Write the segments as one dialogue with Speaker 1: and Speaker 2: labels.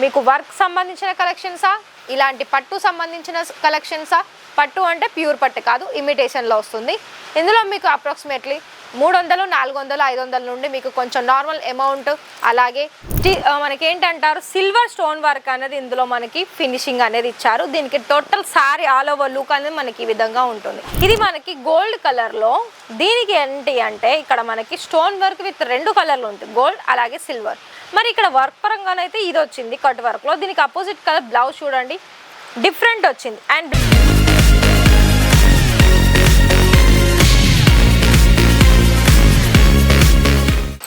Speaker 1: మీకు వర్క్ సంబంధించిన కలెక్షన్సా, ఇలాంటి పట్టు సంబంధించిన కలెక్షన్సా? పట్టు అంటే ప్యూర్ పట్టు కాదు, ఇమిటేషన్లో వస్తుంది. ఇందులో మీకు అప్రాక్సిమేట్లీ 300, 400, 500 నుండి మీకు కొంచెం నార్మల్ అమౌంట్, అలాగే మనకి ఏంటంటారు సిల్వర్ స్టోన్ వర్క్ అనేది ఇందులో మనకి ఫినిషింగ్ అనేది ఇచ్చారు. దీనికి total sorry all over look అనేది మనకి ఈ విధంగా ఉంటుంది. ఇది మనకి గోల్డ్ కలర్లో, దీనికి ఏంటి అంటే ఇక్కడ మనకి స్టోన్ వర్క్ విత్ 2 కలర్లు ఉంటుంది, గోల్డ్ అలాగే సిల్వర్. మరి ఇక్కడ వర్క్ పరంగానైతే ఇది వచ్చింది కట్ వర్క్లో. దీనికి అపోజిట్ కలర్ బ్లౌజ్ చూడండి డిఫరెంట్ వచ్చింది. అండ్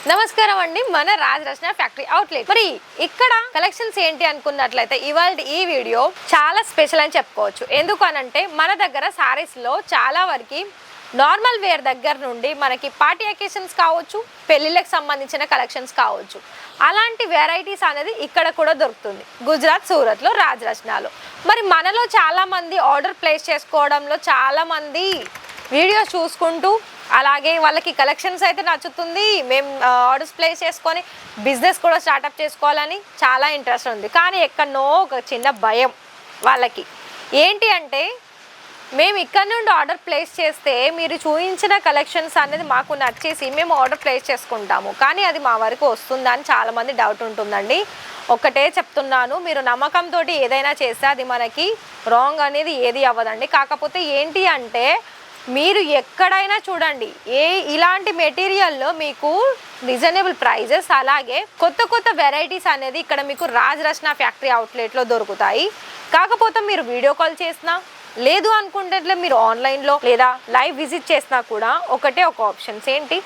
Speaker 1: నమస్కారం అండి, మన రాజరచన ఫ్యాక్టరీ అవుట్లెట్. మరి ఇక్కడ కలెక్షన్స్ ఏంటి అనుకున్నట్లయితే ఇవాళ ఈ వీడియో చాలా స్పెషల్ అని చెప్పుకోవచ్చు. ఎందుకు అనంటే మన దగ్గర సారీస్లో చాలా వరకు నార్మల్ వేర్ దగ్గర నుండి మనకి పార్టీ అకేషన్స్ కావచ్చు, పెళ్ళిళ్ళకి సంబంధించిన కలెక్షన్స్ కావచ్చు, అలాంటి వెరైటీస్ అనేది ఇక్కడ కూడా దొరుకుతుంది గుజరాత్ సూరత్లో రాజరచనలో. మరి మనలో చాలామంది ఆర్డర్ ప్లేస్ చేసుకోవడంలో చాలామంది వీడియోస్ చూసుకుంటూ అలాగే వాళ్ళకి కలెక్షన్స్ అయితే నచ్చుతుంది, మేము ఆర్డర్స్ ప్లేస్ చేసుకొని బిజినెస్ కూడా స్టార్ట్అప్ చేసుకోవాలని చాలా ఇంట్రెస్ట్ ఉంది. కానీ ఎక్కడనో ఒక చిన్న భయం వాళ్ళకి ఏంటి అంటే మేము ఇక్కడ నుండి ఆర్డర్ ప్లేస్ చేస్తే మీరు చూపించిన కలెక్షన్స్ అనేది మాకు నచ్చేసి మేము ఆర్డర్ ప్లేస్ చేసుకుంటాము, కానీ అది మా వరకు వస్తుందా అని చాలామంది డౌట్ ఉంటుందండి. ఒకటే చెప్తున్నాను, మీరు నమ్మకంతో ఏదైనా చేస్తే అది మనకి రాంగ్ అనేది ఏది అవ్వదండి. కాకపోతే ఏంటి అంటే మీరు ఎక్కడైనా చూడండి ఇలాంటి మెటీరియల్లో మీకు రీజనబుల్ ప్రైజెస్ అలాగే కొత్త కొత్త వెరైటీస్ అనేది ఇక్కడ మీకు రాజరచన ఫ్యాక్టరీ అవుట్లెట్లో దొరుకుతాయి. కాకపోతే మీరు వీడియో కాల్ చేసినా లేదు అనుకుంటే మీరు ఆన్లైన్లో లేదా లైవ్ విజిట్ చేసినా కూడా ఒకటే ఒక ఆప్షన్స్ ఏంటి,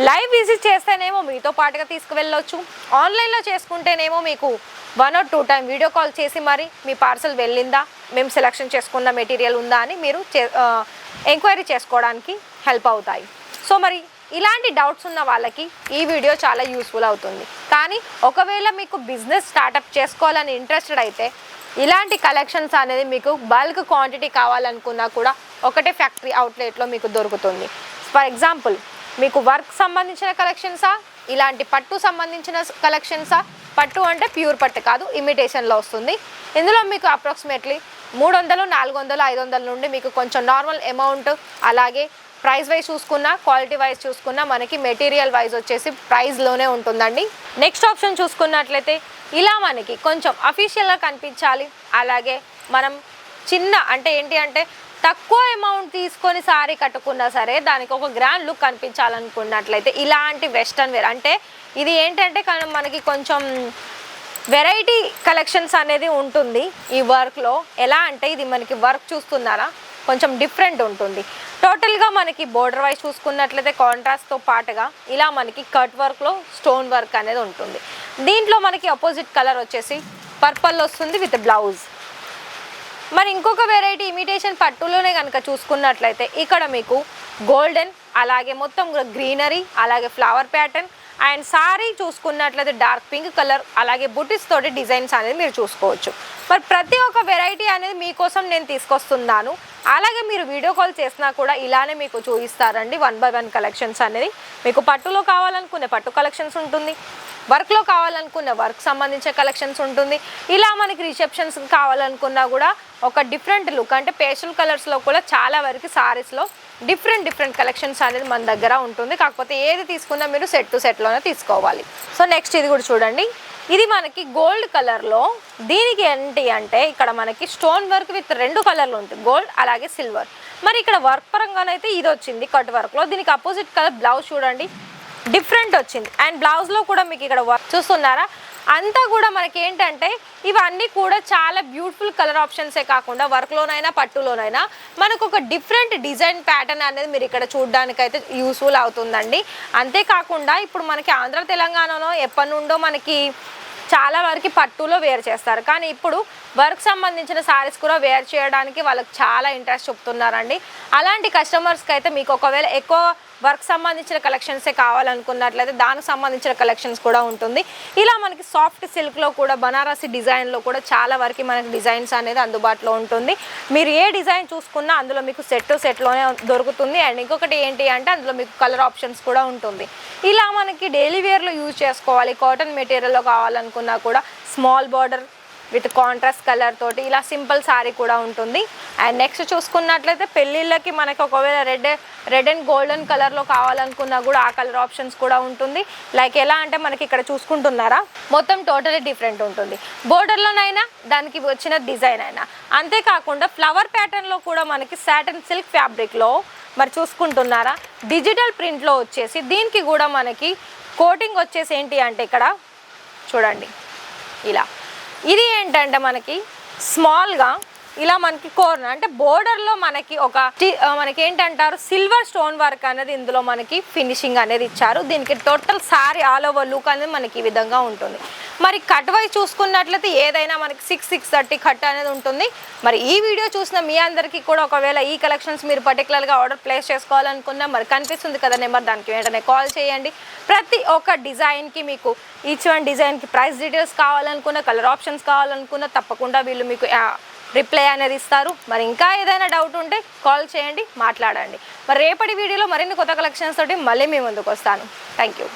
Speaker 1: లైవ్ విజిట్ చేస్తేనేమో మీతో పాటుగా తీసుకువెళ్ళొచ్చు, ఆన్లైన్లో చేసుకుంటేనేమో మీకు 1 or 2 టైం వీడియో కాల్ చేసి మరి మీ పార్సల్ వెళ్ళిందా, మేము సెలెక్షన్ చేసుకున్న మెటీరియల్ ఉందా అని మీరు ఎంక్వైరీ చేసుకోవడానికి హెల్ప్ అవుతాయి. సో మరి ఇలాంటి డౌట్స్ ఉన్న వాళ్ళకి ఈ వీడియో చాలా యూస్ఫుల్ అవుతుంది. కానీ ఒకవేళ మీకు బిజినెస్ స్టార్టప్ చేసుకోవాలని ఇంట్రెస్టెడ్ అయితే ఇలాంటి కలెక్షన్స్ అనేది మీకు బల్క్ క్వాంటిటీ కావాలనుకున్నా కూడా ఒకటే ఫ్యాక్టరీ అవుట్లెట్లో మీకు దొరుకుతుంది. ఫర్ ఎగ్జాంపుల్ మీకు వర్క్ సంబంధించిన కలెక్షన్సా, ఇలాంటి పట్టు సంబంధించిన కలెక్షన్సా? పట్టు అంటే ప్యూర్ పట్టు కాదు, ఇమిటేషన్లో వస్తుంది. ఇందులో మీకు అప్రాక్సిమేట్లీ 300, 400, 500 నుండి మీకు కొంచెం నార్మల్ అమౌంట్, అలాగే ప్రైస్ వైజ్ చూసుకున్నా క్వాలిటీ వైజ్ చూసుకున్నా మనకి మెటీరియల్ వైజ్ వచ్చేసి ప్రైస్లోనే ఉంటుందండి. నెక్స్ట్ ఆప్షన్ చూసుకున్నట్లయితే ఇలా మనకి కొంచెం అఫీషియల్గా కనిపించాలి, అలాగే మనం చిన్న అంటే ఏంటి అంటే తక్కువ అమౌంట్ తీసుకొని సారీ కట్టుకున్నా సరే దానికి ఒక గ్రాండ్ లుక్ కనిపించాలనుకున్నట్లయితే ఇలాంటి వెస్టర్న్ వేర్ అంటే ఇది ఏంటంటే మనకి కొంచెం వెరైటీ కలెక్షన్స్ అనేది ఉంటుంది ఈ వర్క్లో. ఎలా అంటే ఇది మనకి వర్క్ చూస్తున్నారా కొంచెం డిఫరెంట్ ఉంటుంది. టోటల్గా మనకి బోర్డర్ వైజ్ చూసుకున్నట్లయితే కాంట్రాస్ట్తో పాటుగా ఇలా మనకి కట్ వర్క్లో స్టోన్ వర్క్ అనేది ఉంటుంది. దీంట్లో మనకి అపోజిట్ కలర్ వచ్చేసి పర్పల్ వస్తుంది విత్ బ్లౌజ్. మరి ఇంకొక వెరైటీ ఇమిటేషన్ పట్టులోనే కనుక చూసుకున్నట్లయితే ఇక్కడ మీకు గోల్డెన్ అలాగే మొత్తం గ్రీనరీ అలాగే ఫ్లవర్ ప్యాటర్న్ అండ్ సారీ చూసుకున్నట్లయితే డార్క్ పింక్ కలర్ అలాగే బుటీస్ తోటి డిజైన్స్ అనేది మీరు చూసుకోవచ్చు. మరి ప్రతి ఒక్క వెరైటీ అనేది మీకోసం నేను తీసుకొస్తున్నాను. అలాగే మీరు వీడియో కాల్ చేసినా కూడా ఇలానే మీకు చూపిస్తారండి 1 by 1 కలెక్షన్స్ అనేది. మీకు పట్టులో కావాలనుకునే పట్టు కలెక్షన్స్ ఉంటుంది, వర్క్లో కావాలనుకున్న వర్క్ సంబంధించిన కలెక్షన్స్ ఉంటుంది. ఇలా మనకి రిసెప్షన్స్ కావాలనుకున్నా కూడా ఒక డిఫరెంట్ లుక్ అంటే పేస్టల్ కలర్స్లో కూడా చాలా వరకు సారీస్లో డిఫరెంట్ కలెక్షన్స్ అనేది మన దగ్గర ఉంటుంది. కాకపోతే ఏది తీసుకున్నా మీరు సెట్ టు సెట్లోనే తీసుకోవాలి. సో నెక్స్ట్ ఇది కూడా చూడండి, ఇది మనకి గోల్డ్ కలర్లో, దీనికి ఏంటి అంటే ఇక్కడ మనకి స్టోన్ వర్క్ విత్ 2 కలర్లు ఉంటుంది, గోల్డ్ అలాగే సిల్వర్. మరి ఇక్కడ వర్క్ పరంగానైతే ఇది వచ్చింది కట్ వర్క్లో. దీనికి అపోజిట్ కలర్ బ్లౌజ్ చూడండి డిఫరెంట్ వచ్చింది. అండ్ బ్లౌజ్లో కూడా మీకు ఇక్కడ వర్క్ చూస్తున్నారా, అంతా కూడా మనకి ఏంటంటే ఇవన్నీ కూడా చాలా బ్యూటిఫుల్ కలర్ ఆప్షన్సే కాకుండా వర్క్లోనైనా పట్టులోనైనా మనకు ఒక డిఫరెంట్ డిజైన్ ప్యాటర్న్ అనేది మీరు ఇక్కడ చూడడానికైతే యూస్ఫుల్ అవుతుందండి. అంతేకాకుండా ఇప్పుడు మనకి ఆంధ్ర తెలంగాణలో ఎప్పటి నుండో మనకి చాలా వరకు పట్టులో వేర్ చేస్తారు, కానీ ఇప్పుడు వర్క్ సంబంధించిన సారీస్ కూడా వేర్ చేయడానికి వాళ్ళకి చాలా ఇంట్రెస్ట్ చూపుతున్నారండి. అలాంటి కస్టమర్స్కి అయితే మీకు ఒకవేళ ఎక్కువ వర్క్ సంబంధించిన కలెక్షన్సే కావాలనుకున్నట్లయితే దానికి సంబంధించిన కలెక్షన్స్ కూడా ఉంటుంది. ఇలా మనకి సాఫ్ట్ సిల్క్లో కూడా బనారసి డిజైన్లో కూడా చాలా వరకు మనకి డిజైన్స్ అనేది అందుబాటులో ఉంటుంది. మీరు ఏ డిజైన్ చూసుకున్నా అందులో మీకు సెట్లోనే దొరుకుతుంది. అండ్ ఇంకొకటి ఏంటి అంటే అందులో మీకు కలర్ ఆప్షన్స్ కూడా ఉంటుంది. ఇలా మనకి డైలీ వేర్లో యూజ్ చేసుకోవాలి, కాటన్ మెటీరియల్లో కావాలనుకుంటే కావాలనుకున్నా కూడా small border with contrast colour తోటి ఇలా సింపుల్ సారీ కూడా ఉంటుంది. అండ్ నెక్స్ట్ చూసుకున్నట్లయితే పెళ్ళిళ్ళకి మనకి ఒకవేళ రెడ్ అండ్ గోల్డెన్ కలర్లో కావాలనుకున్నా కూడా ఆ కలర్ ఆప్షన్స్ కూడా ఉంటుంది. లైక్ ఎలా అంటే మనకి ఇక్కడ చూసుకుంటున్నారా మొత్తం టోటలీ డిఫరెంట్ ఉంటుంది. బోర్డర్లోనైనా దానికి వచ్చిన డిజైన్ అయినా, అంతేకాకుండా ఫ్లవర్ ప్యాటర్న్లో కూడా మనకి సాటిన్ సిల్క్ ఫ్యాబ్రిక్లో మరి చూసుకుంటున్నారా డిజిటల్ ప్రింట్లో వచ్చేసి దీనికి కూడా మనకి కోటింగ్ వచ్చేసి ఏంటి అంటే ఇక్కడ చూడండి ఇలా ఇది ఏంటంటే మనకి స్మాల్గా ఇలా మనకి కార్నర్ అంటే బోర్డర్లో మనకి మనకి ఏంటంటారు సిల్వర్ స్టోన్ వర్క్ అనేది ఇందులో మనకి ఫినిషింగ్ అనేది ఇచ్చారు. దీనికి total sorry all over look అనేది మనకి ఈ విధంగా ఉంటుంది. మరి కట్ వైజ్ చూసుకున్నట్లయితే ఏదైనా మనకి 630 కట్ అనేది ఉంటుంది. మరి ఈ వీడియో చూసిన మీ అందరికీ కూడా ఒకవేళ ఈ కలెక్షన్స్ మీరు పర్టికులర్గా ఆర్డర్ ప్లేస్ చేసుకోవాలనుకున్నా మరి కనిపిస్తుంది కదా నెంబర్, దానికి వెంటనే కాల్ చేయండి. ప్రతి ఒక్క డిజైన్కి మీకు ఈచ్ వన్ డిజైన్కి ప్రైస్ డీటెయిల్స్ కావాలనుకున్న, కలర్ ఆప్షన్స్ కావాలనుకున్న తప్పకుండా వీళ్ళు మీకు రిప్లై అనేది ఇస్తారు. మరి ఇంకా ఏదైనా డౌట్ ఉంటే కాల్ చేయండి, మాట్లాడండి. మరి రేపటి వీడియోలో మరిన్ని కొత్త కలెక్షన్స్ తోటి మళ్ళీ మీ ముందుకు వస్తాను. Thank you.